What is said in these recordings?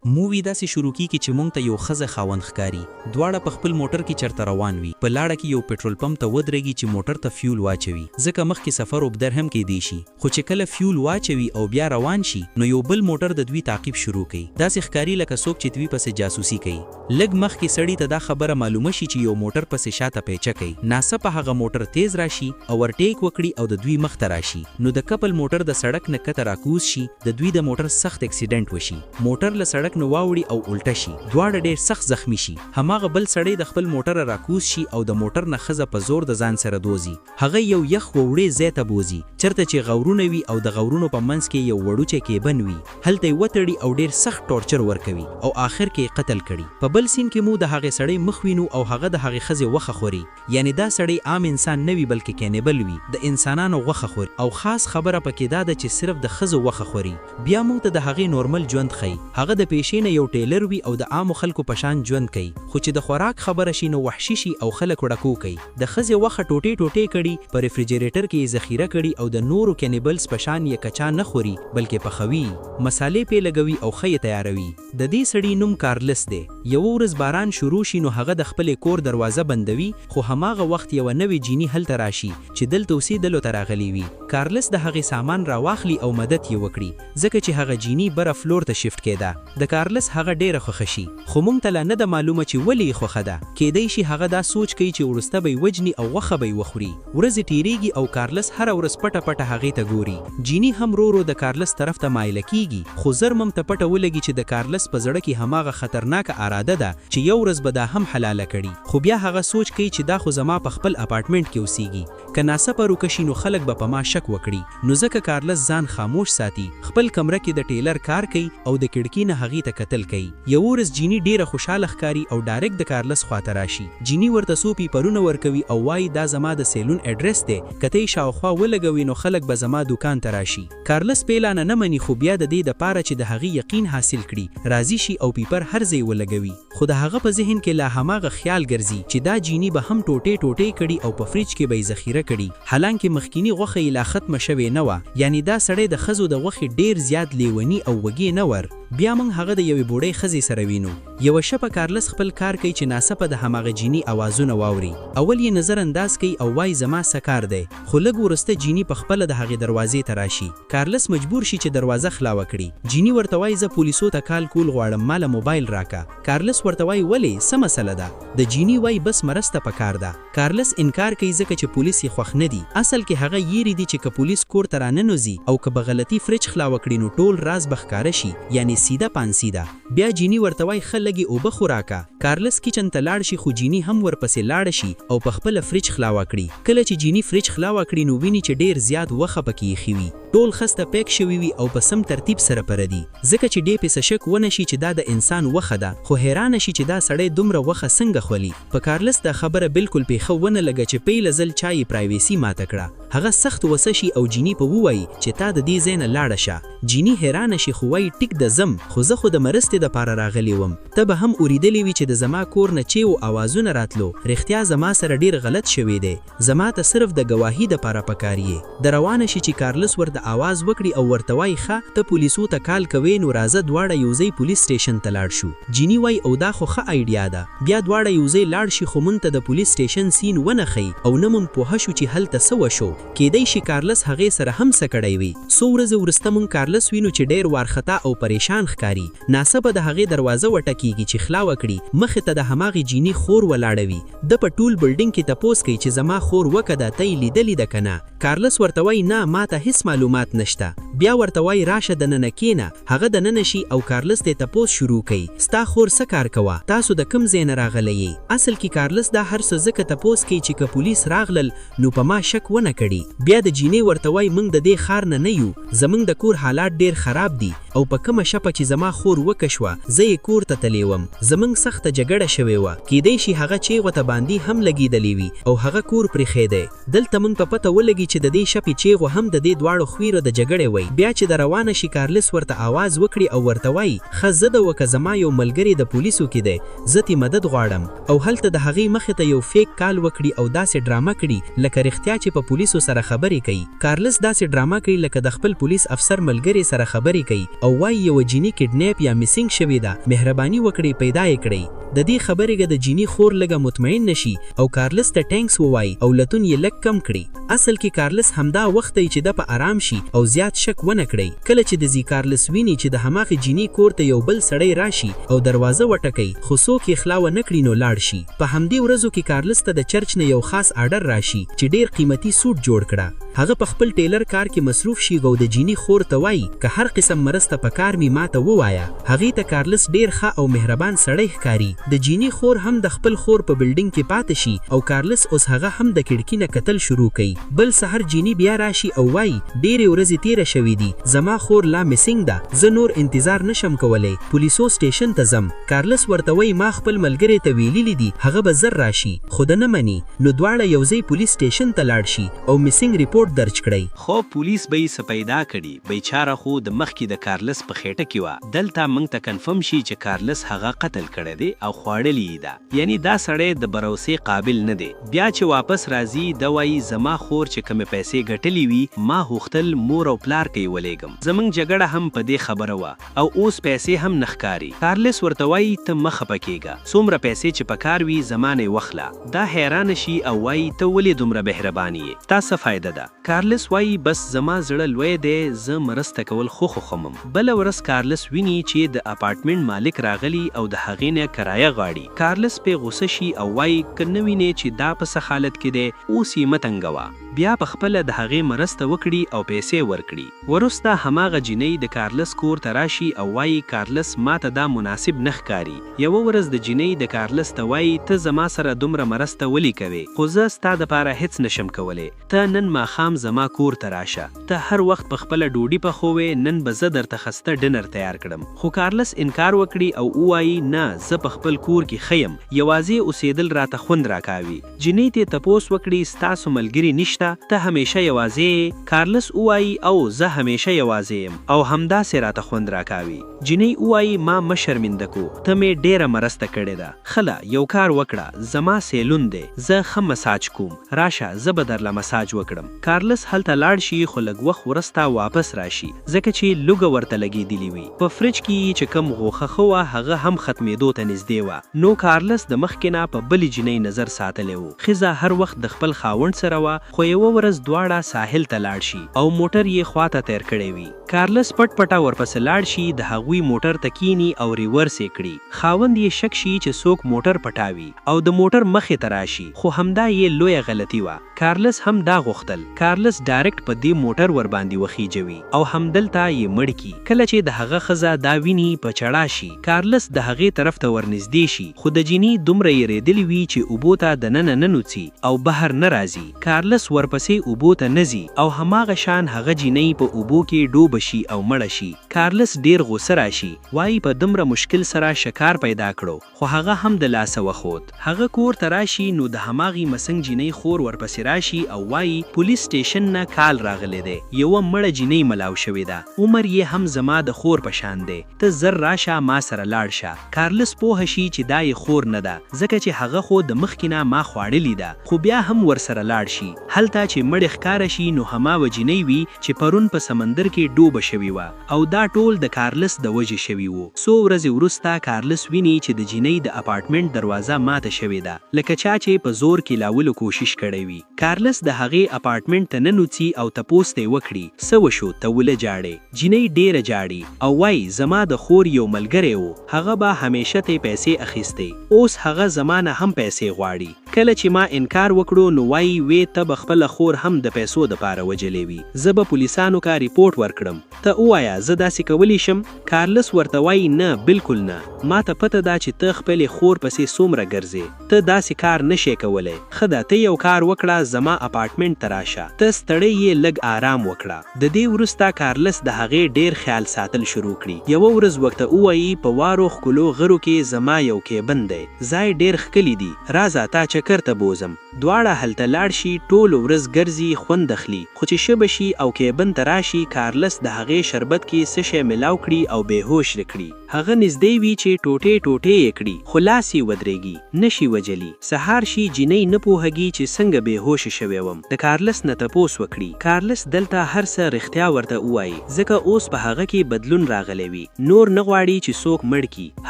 مووی داسې شروع کیږي چې مونږ ته یو ښځه خاوند ښکاري، دواړه په خپل موټر کې چرته روان وي. په لاړه کې یو پټرول پمپ ته ودرېږي چې موټر ته فیول واچوي، ځکه مخکې سفر اوبدر هم کیدی شي. خو چې کله فیول واچوي او بیا روان شي نو یو بل موټر د دوی تعقیب شروع کوي. داسې ښکاري لکه څوک چې دوی پسې جاسوسي کوي. لږ مخکې سړي ته دا خبره معلومه شي چې یو موټر پسې شاته پیچه کوي. ناڅاپه هغه موټر تیز راشي او ورټیک وکړي او د دوی مخ ته راشي. نو د کپل موټر د سړک نه کته راکوز شي، د دوی د موټر سخت اکسیډنټ وشي. موټر له سړک نه واوړي او الټه شي، دواړه ډېر سخت زخمی شي. هماغه بل سړی د خپل موټر راکوز شي او د موټر نه ښځه په زور د ځان سره دوزي. هغه یو یخ وړې ځای ته بوزي چرته چې غورونه وي او د غورونو په منځ کې یو وړوکی کیبن وي. هلته یې وتړي او ډېر سخت ټورچر ورکوي او آخر کې قتل کړي. په بل سین کې مو د هغې سړی مخ وینو او هغه د هغې ښځې غوښه خوري. یعنی دا سړی عام انسان نه وي بلکې کینیبل وي، د انسانانو غوښه خوري. او خاص خبره پکې دا ده چې صرف د ښځو غوښه خوري. بیا مو ته د هغې نورمل ژوند ښیي. هغه د پیشې نه یو ټیلر وي او د عامو خلکو په شان ژوند کوي، خو چې د خوراک خبره شي نو وحشي شي او خلک وړکو کوي. د ښځې غوښه ټوټې ټوټې کړي، په ریفریجریټر کې یې ذخیره کړي او د نورو کینیبلز په شان یې کچا نه خوري بلکې پخوي، مسالې پې لګوي او ښه یې تیاروي. د دې سړي نوم کارلس دی. یوه ورځ باران شروع شي نو هغه د خپلې کور دروازه بندوي، خو هماغه وخت یوه نوې جیني هلته راشي چې دلته اوسېدلو ته راغلی وي. کارلس د هغې سامان راواخلي او مدد یې وکړي، ځکه چې هغه جیني بره فلور ته شفټ کېده. د کارلس هغه ډېره خوښه شي، خو مونږ ته لا نه ده معلومه چې ولې یې خوښه ده. کیدی شي هغه دا سوچ کوي چې وروسته به یې وجني او غوښه به یې وخوري. ورځې تیریږي او کارلس هره ورځ پټه پټه هغې ته ګوري. جیني هم ورو ورو د کارلس طرف ته مایله کیږي، خو زر مم ته پټه ولګي چې د کارلس په زړه کې هماغه خطرناکه اراده ده چې یو ورځ به دا هم حلاله کړي. خو بیا هغه سوچ کوي چې دا خو زما په خپل اپارټمنټ کې اوسیږي، که ناڅاپه روکه شي نو خلک به په ما شک وکړي. نو ځکه کارلس ځان خاموش ساتي، خپل کمره کې د ټیلر کار کوي او د کړکۍ نه هغې ته کتل کوي. یو ورځ جیني ډیره خوشاله ښکاري او ډایرکټ د کارلس خواته راشي. جیني ورته څو پیپرونه ورکوي او وایي دا زما د سیلون اډرس دی، که ته یې شاوخوا ولګوي نو خلک به زما دوکان ته راشي. کارلس پیلانه نه مني، خو بیا د دې دپاره چې د هغې یقین حاصل کړي راضي شي او پیپر هر ځای ولګوي. خو د هغه په ذهن کې لا هماغه خیال ګرځي چې دا جیني به هم ټوټې ټوټې کړي او په فریج کې به یې ذخیره کړي. حالانکه مخکینی غوښه یې لا ختمه شوې نه وه، یعنی دا سړی د ښځو د غوښې ډېر زیات لیوني او وږې نه ور. بیا موږ هغه د یوې بوډۍ ښځې سره وینو. یوه شپه کارلس خپل کار کوي چې ناڅاپه د هماغه جیني اوازونه واوري. اول یې نظر انداز کوي او وایي زما څه کار دی، خو لږ وروسته جیني په خپله د هغې دروازې ته راشي. کارلس مجبور شي چې دروازه خلاوه کړي. جیني ورته وایي زه پولیسو ته کال کول غواړم، ماله موبایل راکه. کارلس ورته وایي ولې، څه مسله ده؟ د جیني وایي بس مرسته پکار ده. کارلس انکار کوي ځکه چې پولیس یې خوښ نه دي. اصل کې هغه یېرې دي چې که پولیس کور ته راننوځي او که به غلطي فریج خلاوه کړي نو ټول راز به ښکاره شي، یعنی سیده پانسیده. بیا جیني ورته وایي ښه لږې اوبه خو راکه. کارلس کچن ته لاړ شي، خو جیني هم ورپسې لاړه شي او په خپله فریج خلاوه کړي. کله چې جیني فریج خلاوه کړي نو ویني چې ډېر زیات غوښه پکې ایښې وي. ټول خسته پیک شوي وي او په سم ترتیب سره پردي، ځکه چې ډې پسې شک ونه شي چې دا د انسان غوښه ده، خو حیرانه شي چې دا سړی دومره غوښه څنګه خولي. په کارلس دا خبره بالکل پیښه ونه لګه چې پیله ځل چا یې پرایویسي ماته کړه. هغه سخت وسه شي او جیني په ووایي چې تا د دې ځای نه لاړه شه. جیني حیرانه شي خو وایي ټیک د ځم، خو زه خو د مرستې دپاره راغلی وم. ته به هم اورېدلی وي چې د زما کور نه چیو اوازونه راتلو. رښتیا زما سره ډېر غلط شوی دی، زما ته صرف د ګواهي دپاره پکار یې. د روانه شي چې کارلس ورته آواز وکړي او ورته وایي ښه ته پولیسو ته کال کوې نو راځه دواړه یو ځای پولیس سټیشن ته لاړ شو. جیني وایي او دا خو ښه ایډیا ده. بیا دواړه یو ځای لاړ شي، خو مونږ ته د پولیس سټیشن سین ونه ښیي او نه مونږ پوهه شو چې هلته څه وشو. کیدی شي کارلس هغې سره هم څه کړی وي. څو ورځې وروسته مونږ کارلس وینو چې ډېر وارخطا او پریشان ښکاري. ناڅاپه د هغې دروازه وټکېږي چې خلاوه کړي. مخې ته د هماغې جیني خور ولاړه وي. ده په ټول بلډینګ کې تپوس کوي چې زما خور وکه ده، ته یې لیدلې ده که نه؟ کارلس ورته وایي نه ما ته هیڅ معلومات نشته. بیا ورته وایي راشه دننه کښېنه. هغه دننه شي او کارلس ته تپوس شروع کوي ستا خور څه کار کوه، تاسو د کوم ځای نه راغلی یې؟ اصل کې کارلس دا هر څه ځکه تپوس کوي چې که پولیس راغلل نو په ما شک ونه کړي. بیا د جینۍ ورته وایي موږ د دې ښار نه نه یو، زموږ د کور حالات ډېر خراب دي او په کومه شپه چې زما خور وکه شوه زه یې کور ته تللی وم. زموږ سخته جګړه شوې وه، کیدی شي هغه چیغو ته باندې هم لګېدلی وي او هغه کور پرېښی دی. دلته موږ په پته ولګي چې د دې شپې چیغو هم د دې دواړو خویرو د جګړې وی. بیا چې د روانه شي کارلس ورته آواز وکړي او ورته وایي ښه زه د وکه زما یو ملګری د پولیسو کې دی، زه ترې مدد غواړم. او هلته د هغې مخې ته یو فیک کال وکړي او داسې ډرامه کړي لکه رښتیا چې په پولیسو سره خبرې کوي. کارلس داسې ډرامه کوي لکه د خپل پولیس افسر ملګری سره خبرې کوي او وایي یوه جیني کډنیپ یا میسینګ شوې ده، مهرباني وکړئ پیدا یې کړئ. د دې خبرې د جیني خور لږه مطمئن نشي او کارلس ته ټینکس ووایي او لتون یې لږ کم کړي. اصل کې کارلس همدا وخت دی چې د په آرام شي او زیات شک ونه کړي. کله چې د زی کارلس ویني چې د هماغې جیني کور ته یو بل سړی راشي او دروازه وټکوي خو څوک یې خلا ونه کړي نو لاړ شي. په همدې ورځو کې کارلس ته د چرچ نه یو خاص آرډر راشي چې ډیر قیمتي سوټ جوړ کړه. هغه په خپل ټیلر کار کې مصروف شي او د جیني خور ته وایي که هر قسم مرسته په کار می ماته ووایه. هغې ته کارلس ډیر ښه او مهربان سړی ښکاري. د جیني خور هم د خپل خور په بلډینګ کې پاتې شي او کارلس اوس هغه هم د کړکۍ نه کتل شروع کوي. بل سحر جیني بیا راشي او وایي ډیرې ورځې تیره شوې دي، زما خور لا میسینګ ده، زه نور انتظار نشم کولی، پولیسو سټیشن ته ځم. کارلس ورته وایي ما خپل ملګري ته ویلي دي هغه به زر راشي، خو ده نه مني. نو دواړه یو ځای پولیس سټیشن ته لاړ شي او میسینګ ریپورټ درج کړئ. خو پولیس به یې څه پیدا کړي، بیچاره خو د مخکې د کارلس په خېټه کې وه. دلته موږ ته کنفرم شي چې کارلس هغه قتل کړی دی او خوړلی یې ده، یعنی دا سړی د بروسې قابل نه دی. بیا چې واپس راځي د وایي زما خور چې کومې پیسې ګټلې وي ما غوښتل مور او پلار کې یې ولېږم. زموږ جګړه هم په دې خبره وه او اوس پیسې هم نه ښکاري. کارلس ورته وایي ته مه خفه کېږه، څومره پیسې چې په کار وي زما نه یې واخله. دا حیرانه شي او وایي ته ولې دومره مهربانه یې، ستا څه فایده ده؟ کارلس وایي بس زما زړه لوی دی، زه مرسته کول خوښوم. بله ورځ کارلس ویني چې د اپارټمنټ مالک راغلی او د هغې نه کرایه غواړي. کارلس پې غوسه شي او وایي که نه وینې چې دا په څه حالت کې دی اوس یې مه تنګوه. بیا په خپله د هغې مرسته وکړي او پیسې ورکړي. وروسته هماغه جینۍ د کارلس کور ته راشي او وایي کارلس ماته دا مناسب نه ښکاري. یوه ورځ د جینۍ د کارلس ته وایي ته زما سره دومره مرسته ولې کوې، خو زه ستا دپاره هیڅ نشم کولی. ته نن ماښام زما کور ته راشه، ته هر وخت په خپله ډوډۍ پخوې، نن به زه درته خسته ډنر تیار کړم. خو کارلس انکار وکړي او ووایي نه زه په خپل کور کې ښه یم، یوازې اوسېدل راته خوند راکاوي. جینۍ ته تپوس وکړي ستاسو ملګري نشته، ته همیشه یوازې؟ کارلس ووایي او زه همیشه یوازې یم او همداسې راته خوند راکاوي. جینۍ ووایي ما مه شرمنده کو، ته مې ډیره مرسته کړې ده. خله یو کار وکړه، زما سیلون دی، زه ښه مساج کوم، راشه زه به درله مساج وکړم. کارلس هلته لاړ شي خو لږ وخت وروسته واپس راشي ځکه چې لوږه ورته لګېدلې وي. په فریج کې چې کوم غوښه ښه وه هغه هم ختمېدو ته نږدې وه. نو کارلس د مخکې نه په بلې جینۍ نظر ساتلی و. ښځه هر وخت د خپل خاوند سره وه خو یوه ورځ دواړه ساحل ته لاړ شي او موټر یې خواته تیر کړی وي. کارلس پټ پټه ورپسې لاړ شي، د هغوی موټر ته کیني او ریورس یې کړي. خاوند یې شک شي چې څوک موټر پټاوي او د موټر مخې ته راشي، خو همدا یې لویه غلطي وه. کارلس هم دا غوښتل کارلس ډایرکټ په دې موټر ورباندې وخیجوي او همدلته یې مړ کي. کله چې د هغه ښځه دا ویني په چړا شي، کارلس د هغې طرف ته ورنږدې شي خو د جینۍ دومره یېرېدلې وي چې اوبو ته دننه ننوځي او بهر نه راځي. کارلس ورپسې اوبو ته نه ځي او هماغه شان هغه جینۍ په اوبو کې ډوبه شي او مړه شي. کارلس ډیر غوسه راشي، وایي په دومره مشکل سره شکار پیدا کړو خو هغه هم د لاسه وخوت. هغه کور ته راشي نو د هماغې مسنګ جینۍ خور ورپسې راشي او وایي پولیس سټیشن نه کال راغلی دی، یوه مړه جینۍ ملاو شوې ده، عمر یې هم زما د خور په شان دی، ته زر راشه ما سره لاړ شه. کارلس پوهه شي چې دا یې خور نه ده ځکه چې هغه خو د مخکې نه ما خوړلې ده، خو بیا هم ورسره لاړ شي. هلته چې مړې ښکاره شي نو هماغه جینۍ وي چې پرون په سمندر کې ډوبه شوې وه او دا ټول د کارلس د وجې شوي وو. څو ورځې وروسته کارلس ویني چې د جینۍ د اپارټمنټ دروازه ماته شوې ده، لکه چا چې په زور کیلاولو کوشش کړی وي. کارلس د هغې اپارټمنټ ته ننوځي او تپوس ته یې وکړي څه وشو ته ولې جاړې؟ جینۍ ډیره جاړي او وایي زما د خور یو ملګری و، هغه به همیشه ته پیسې اخیستې، اوس هغه زما نه هم پیسې غواړي. کله چې ما انکار وکړو نو وایي وې ته به خپله خور هم د پیسو دپاره وجلې وي، زه به پولیسانو کا ریپورټ ورکړم، ته ووایه زه داسې کولی شم؟ کارلس ورته وایي نه بالکل نه، ما ته پته ده چې ته خپلې خور پسې څومره ګرځې، ته داسې کار نشې کولی. ښه ده ته یو کار وکړه، زما اپارټمنټ ته راشه، ته ستړی یې لږ آرام وکړه. د دې وروسته کارلس د هغې ډیر خیال ساتل شروع کړي. یوه ورځ ورته ووایي په وارو ښکلو غرو کې زما یو کیبن دی، ځای ډیر ښکلی دی، راځه تا چکر ته بوزم. دواړه هلته لاړ شي ټول ورځ ګرځي خوند اخلي خو چې شبه شي او کیبن ته راشي کارلس د هغې شربت کې څه شی ملاو کړي او بېهوش کړي هغه نږدې وي چې ټوټې ټوټې یې کړي خو لاس یې ودرېږي نشي وجلي سهار شي جینۍ نه پوهږي چې څنګه بېهوشه شوی وم د کارلس نه تپوس وکړي کارلس دلته هر څه رښتیا ورته ووایي ځکه اوس په هغه کې بدلون راغلی وي نور نه غواړي چې څوک مړ کړي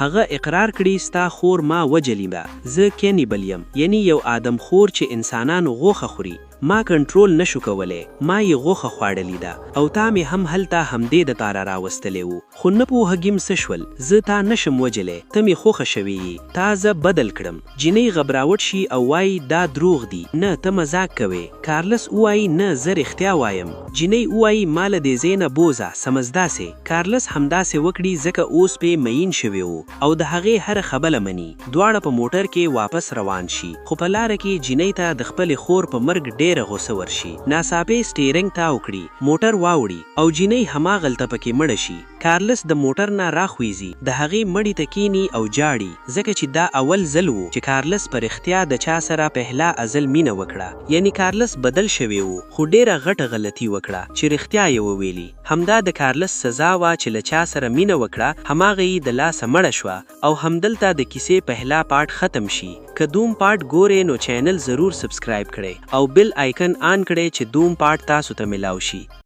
هغه اقرار کړي ستا خور ما وجلي ده زه کینیبل یم یعنی یو آدمخور چې انسانان غوښه خوري ما کنټرول نشو کولی ما یې غوښه خوړلې ده او تا مې هم هلته همدې د پاره راوستلی و خو نه پوهږم څه شول زه تا نشم وجلی ته مې خوښه شوې یې تا زه بدل کړم جینۍ غبراوټ شي او وایي دا دروغ دي نه ته مزاق کوې کارلس ووایي نه زه رښتیا وایم جینۍ ووایي ما له دې ځای نه بوځه سمزداسې کارلس همداسې وکړي ځکه اوس پې مین شوی و او د هغې هره خبله مني دواړه په موټر کې واپس روان شي خو په لاره کې جینۍ ته د خپلې خور په مرګ ډېر غوسه ورشي ناڅاپي سټیرنګ تاو کړي موټر واوړي او جینۍ هماغلته پکې مړه شي کارلس د موټر نه راخویزي د هغې مړي ته کیني او جاړي ځکه چې دا اول ځل و چې کارلس په رښتیا د چا سره پهلا ازل مینه وکړه یعنی کارلس بدل شوی و خو ډېره غټه غلطي وکړه چې رښتیا یې وویلي همدا د کارلس سزا وه چې له چا سره مینه وکړه هماغه یې د لاسه مړه شوه او همدلته د کیسې پهلا پارټ ختم شي که دوم پارټ ګورې نو چینل ضرور سبسکرایب کړئ او بل آیکن آن کړئ چې دوم پارټ تاسو ته ملاو شي